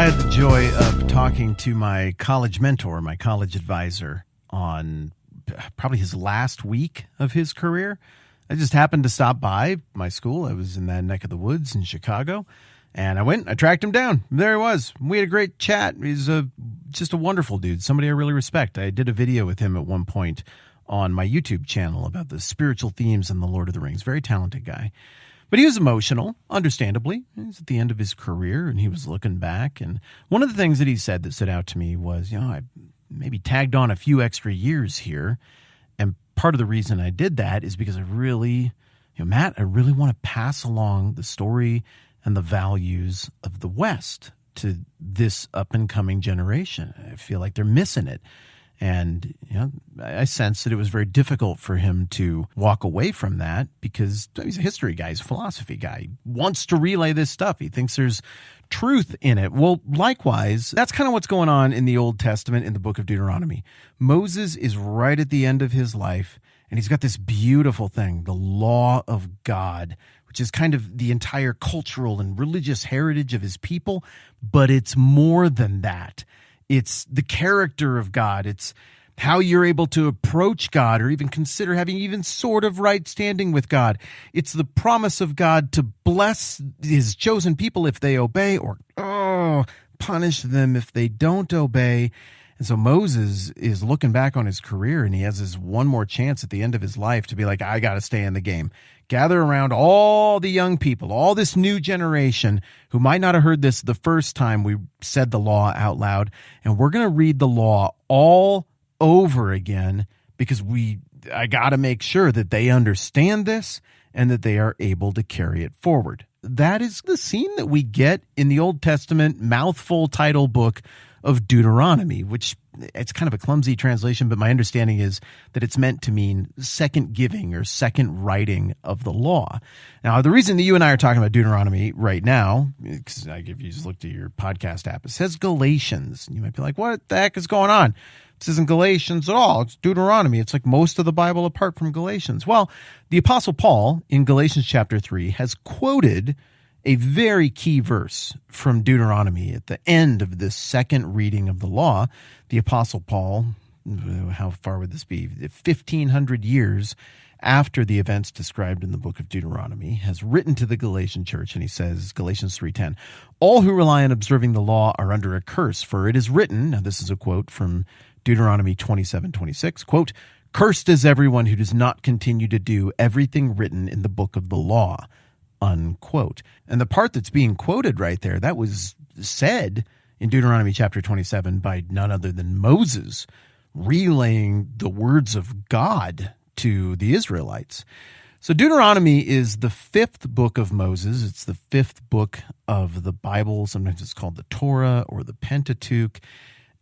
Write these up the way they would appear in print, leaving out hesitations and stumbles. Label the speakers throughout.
Speaker 1: had the joy of talking to my college mentor, my college advisor, on probably his last week of his career. I just happened to stop by my school. I was in that neck of the woods in Chicago, and I tracked him down. There he was. We had a great chat. He's just a wonderful dude, somebody I really respect. I did a video with him at one point on my YouTube channel about the spiritual themes in The Lord of the Rings. Very talented guy. But he was emotional, understandably. He's at the end of his career, and he was looking back. And one of the things that he said that stood out to me was, I maybe tagged on a few extra years here. And part of the reason I did that is because I really want to pass along the story and the values of the West to this up-and-coming generation. I feel like they're missing it. And I sensed that it was very difficult for him to walk away from that because he's a history guy, he's a philosophy guy. He wants to relay this stuff. He thinks there's truth in it. Well, likewise, that's kind of what's going on in the Old Testament in the book of Deuteronomy. Moses is right at the end of his life, and he's got this beautiful thing, the law of God, which is kind of the entire cultural and religious heritage of his people, but it's more than that. It's the character of God. It's how you're able to approach God or even consider having even sort of right standing with God. It's the promise of God to bless his chosen people if they obey or punish them if they don't obey. And so Moses is looking back on his career, and he has this one more chance at the end of his life to be like, I got to stay in the game. Gather around all the young people, all this new generation who might not have heard this the first time we said the law out loud. And we're going to read the law all over again because I got to make sure that they understand this and that they are able to carry it forward. That is the scene that we get in the Old Testament mouthful title book of Deuteronomy, which it's kind of a clumsy translation, but my understanding is that it's meant to mean second giving or second writing of the law. Now, the reason that you and I are talking about Deuteronomy right now, because if you just looked at your podcast app, it says Galatians. You might be like, what the heck is going on? This isn't Galatians at all. It's Deuteronomy. It's like most of the Bible apart from Galatians. Well, the Apostle Paul in Galatians chapter 3 has quoted a very key verse from Deuteronomy at the end of this second reading of the law. The Apostle Paul, how far would this be? 1,500 years after the events described in the book of Deuteronomy, has written to the Galatian church, and he says, Galatians 3:10, all who rely on observing the law are under a curse, for it is written, now this is a quote from Deuteronomy 27:26, quote, cursed is everyone who does not continue to do everything written in the book of the law, unquote. And the part that's being quoted right there, that was said in Deuteronomy chapter 27 by none other than Moses, relaying the words of God to the Israelites. So Deuteronomy is the fifth book of Moses. It's the fifth book of the Bible. Sometimes it's called the Torah or the Pentateuch.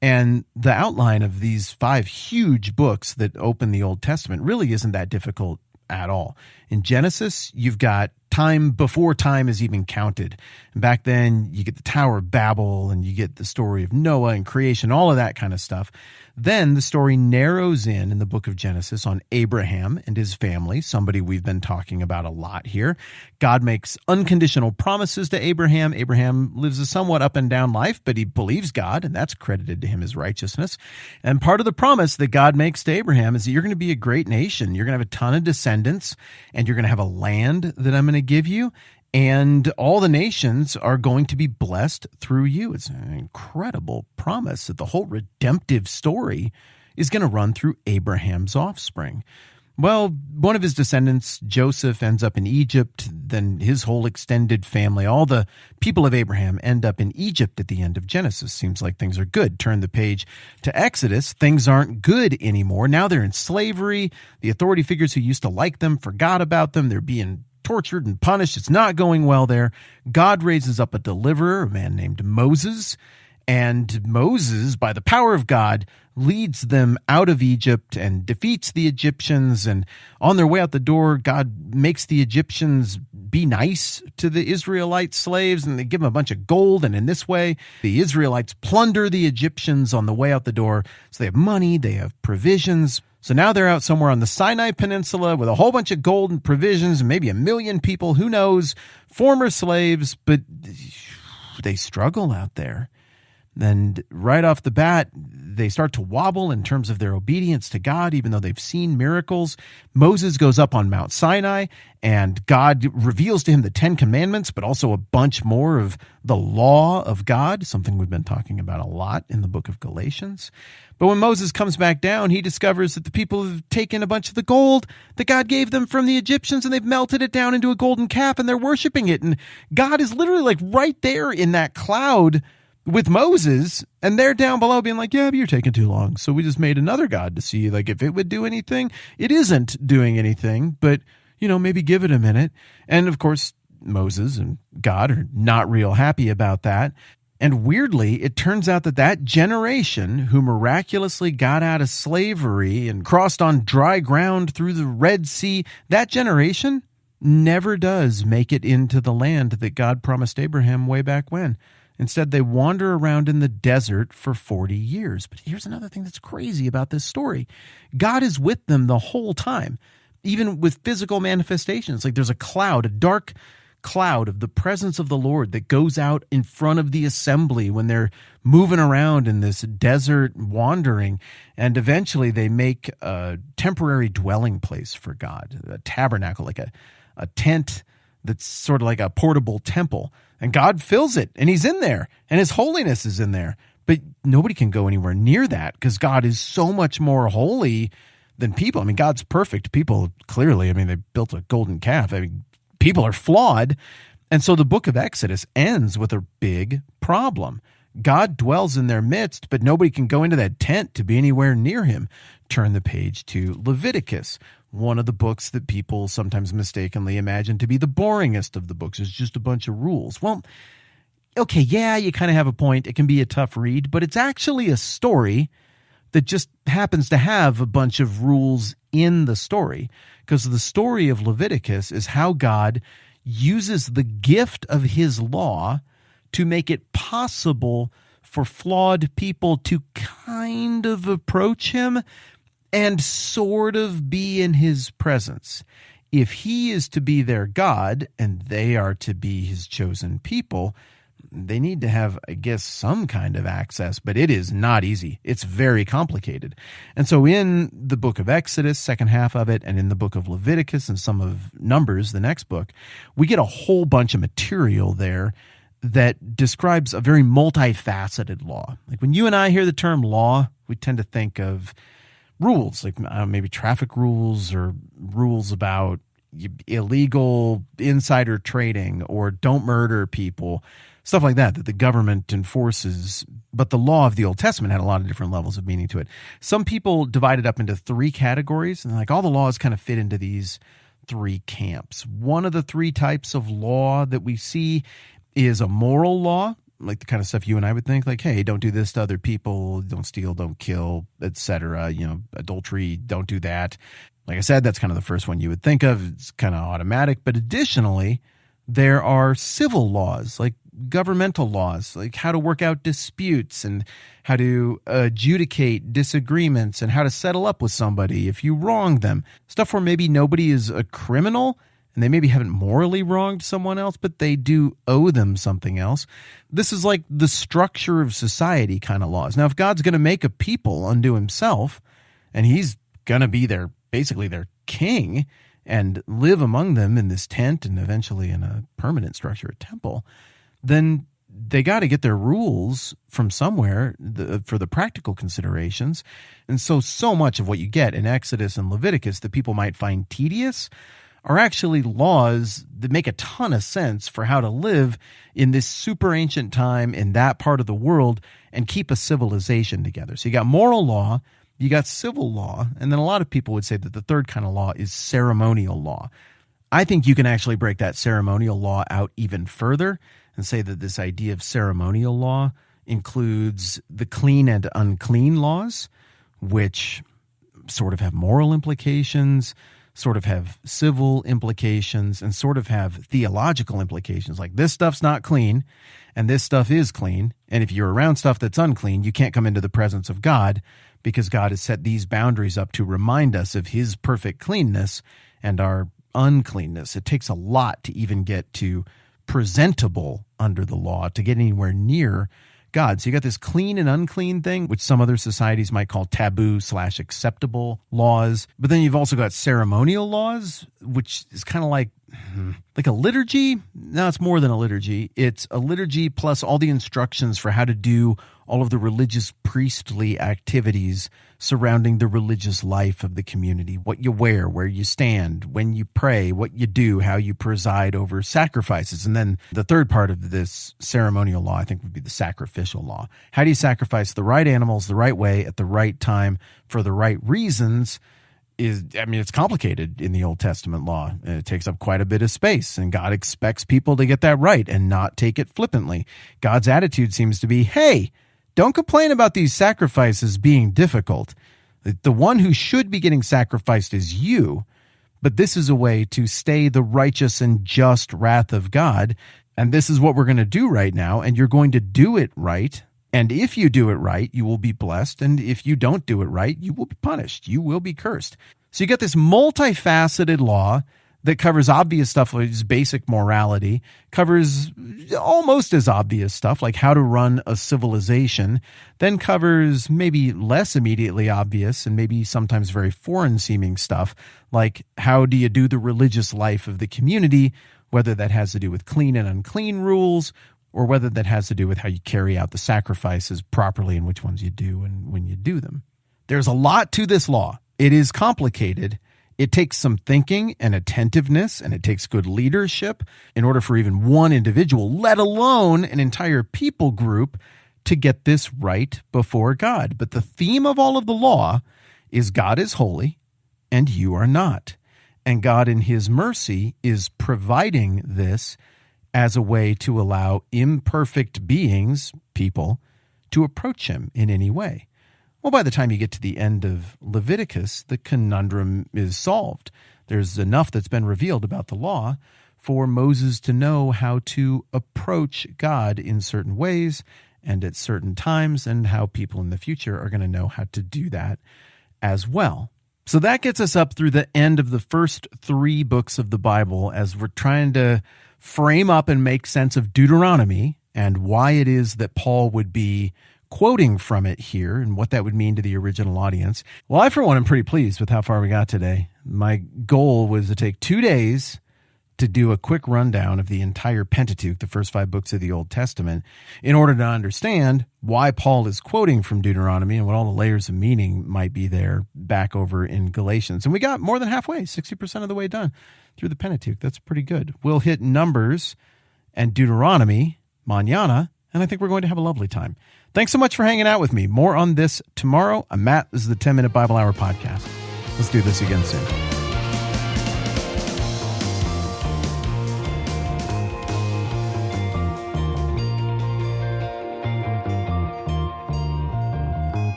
Speaker 1: And the outline of these 5 huge books that open the Old Testament really isn't that difficult at all. In Genesis, you've got time before time is even counted. And back then, you get the Tower of Babel, and you get the story of Noah and creation, all of that kind of stuff. Then the story narrows in the book of Genesis on Abraham and his family, somebody we've been talking about a lot here. God makes unconditional promises to Abraham. Abraham lives a somewhat up and down life, but he believes God, and that's credited to him as righteousness. And part of the promise that God makes to Abraham is that you're going to be a great nation. You're going to have a ton of descendants, and you're going to have a land that I'm going to give you. And all the nations are going to be blessed through you. It's an incredible promise that the whole redemptive story is going to run through Abraham's offspring. Well, one of his descendants, Joseph, ends up in Egypt. Then his whole extended family, all the people of Abraham, end up in Egypt at the end of Genesis. Seems like things are good. Turn the page to Exodus. Things aren't good anymore. Now they're in slavery. The authority figures who used to like them forgot about them. They're being tortured and punished. It's not going well there. God raises up a deliverer, a man named Moses, and Moses, by the power of God, leads them out of Egypt and defeats the Egyptians. And on their way out the door, God makes the Egyptians be nice to the Israelite slaves, and they give them a bunch of gold. And in this way, the Israelites plunder the Egyptians on the way out the door. So they have money, they have provisions. So now they're out somewhere on the Sinai Peninsula with a whole bunch of gold and provisions and maybe 1 million people, who knows, former slaves, but they struggle out there. And right off the bat, they start to wobble in terms of their obedience to God, even though they've seen miracles. Moses goes up on Mount Sinai, and God reveals to him the 10 Commandments, but also a bunch more of the law of God, something we've been talking about a lot in the book of Galatians. But when Moses comes back down, he discovers that the people have taken a bunch of the gold that God gave them from the Egyptians, and they've melted it down into a golden calf, and they're worshiping it. And God is literally like right there in that cloud with Moses, and they're down below being like, yeah, but you're taking too long. So we just made another God to see like if it would do anything. It isn't doing anything, but maybe give it a minute. And of course, Moses and God are not real happy about that. And weirdly, it turns out that generation who miraculously got out of slavery and crossed on dry ground through the Red Sea, that generation never does make it into the land that God promised Abraham way back when. Instead, they wander around in the desert for 40 years. But here's another thing that's crazy about this story. God is with them the whole time, even with physical manifestations. Like there's a cloud, a dark cloud of the presence of the Lord that goes out in front of the assembly when they're moving around in this desert wandering. And eventually they make a temporary dwelling place for God, a tabernacle, like a tent that's sort of like a portable temple. And God fills it, and he's in there, and his holiness is in there. But nobody can go anywhere near that because God is so much more holy than people. I mean, God's perfect. People, clearly, they built a golden calf. People are flawed. And so the book of Exodus ends with a big problem. God dwells in their midst, but nobody can go into that tent to be anywhere near him. Turn the page to Leviticus, one of the books that people sometimes mistakenly imagine to be the boringest of the books. It's just a bunch of rules. Well, okay, yeah, you kind of have a point. It can be a tough read, but it's actually a story that just happens to have a bunch of rules in the story, because the story of Leviticus is how God uses the gift of his law to make it possible for flawed people to kind of approach him and sort of be in his presence. If he is to be their God and they are to be his chosen people, they need to have, I guess, some kind of access, but it is not easy. It's very complicated. And so in the book of Exodus, second half of it, and in the book of Leviticus and some of Numbers, the next book, we get a whole bunch of material there that describes a very multifaceted law. Like when you and I hear the term law, we tend to think of rules, like maybe traffic rules or rules about illegal insider trading or don't murder people, stuff like that the government enforces. But the law of the Old Testament had a lot of different levels of meaning to it. Some people divide it up into three categories, and like all the laws kind of fit into these three camps. One of the three types of law that we see is a moral law, like the kind of stuff you and I would think, like, hey, don't do this to other people, don't steal, don't kill, etc. Adultery, don't do that. Like I said, that's kind of the first one you would think of. It's kind of automatic. But additionally, there are civil laws, like governmental laws, like how to work out disputes and how to adjudicate disagreements and how to settle up with somebody if you wrong them. Stuff where maybe nobody is a criminal and they maybe haven't morally wronged someone else, but they do owe them something else. This is like the structure of society kind of laws. Now, if God's going to make a people unto himself, and he's going to be basically their king and live among them in this tent and eventually in a permanent structure, a temple, then they got to get their rules from somewhere for the practical considerations. And so much of what you get in Exodus and Leviticus that people might find tedious are actually laws that make a ton of sense for how to live in this super ancient time in that part of the world and keep a civilization together. So you got moral law, you got civil law, and then a lot of people would say that the third kind of law is ceremonial law. I think you can actually break that ceremonial law out even further and say that this idea of ceremonial law includes the clean and unclean laws, which sort of have moral implications, sort of have civil implications, and sort of have theological implications. Like this stuff's not clean and this stuff is clean. And if you're around stuff that's unclean, you can't come into the presence of God because God has set these boundaries up to remind us of his perfect cleanness and our uncleanness. It takes a lot to even get to presentable under the law, to get anywhere near God. So you got this clean and unclean thing, which some other societies might call taboo/acceptable laws. But then you've also got ceremonial laws, which is kind of like a liturgy. No, it's more than a liturgy. It's a liturgy plus all the instructions for how to do all of the religious priestly activities surrounding the religious life of the community. What you wear, where you stand, when you pray, what you do, how you preside over sacrifices. And then the third part of this ceremonial law, I think, would be the sacrificial law. How do you sacrifice the right animals the right way at the right time for the right reasons? It's complicated in the Old Testament law. It takes up quite a bit of space, and God expects people to get that right and not take it flippantly. God's attitude seems to be, hey, don't complain about these sacrifices being difficult. The one who should be getting sacrificed is you, but this is a way to stay the righteous and just wrath of God, and this is what we're going to do right now, and you're going to do it right. And if you do it right, you will be blessed. And if you don't do it right, you will be punished. You will be cursed. So you get this multifaceted law that covers obvious stuff like basic morality, covers almost as obvious stuff like how to run a civilization, then covers maybe less immediately obvious and maybe sometimes very foreign seeming stuff like how do you do the religious life of the community, whether that has to do with clean and unclean rules, or whether that has to do with how you carry out the sacrifices properly and which ones you do and when you do them. There's a lot to this law. It is complicated. It takes some thinking and attentiveness, and it takes good leadership in order for even one individual, let alone an entire people group, to get this right before God. But the theme of all of the law is God is holy and you are not. And God in his mercy is providing this as a way to allow imperfect beings, people, to approach him in any way. Well, by the time you get to the end of Leviticus, the conundrum is solved. There's enough that's been revealed about the law for Moses to know how to approach God in certain ways and at certain times, and how people in the future are going to know how to do that as well. So that gets us up through the end of the first 3 books of the Bible as we're trying to frame up and make sense of Deuteronomy and why it is that Paul would be quoting from it here and what that would mean to the original audience. Well, I, for one, am pretty pleased with how far we got today. My goal was to take 2 days to do a quick rundown of the entire Pentateuch, the first 5 books of the Old Testament, in order to understand why Paul is quoting from Deuteronomy and what all the layers of meaning might be there back over in Galatians. And we got more than halfway, 60% of the way done through the Pentateuch. That's pretty good. We'll hit Numbers and Deuteronomy mañana, and I think we're going to have a lovely time. Thanks so much for hanging out with me. More on this tomorrow. I'm Matt. This is the 10-Minute Bible Hour podcast. Let's do this again soon.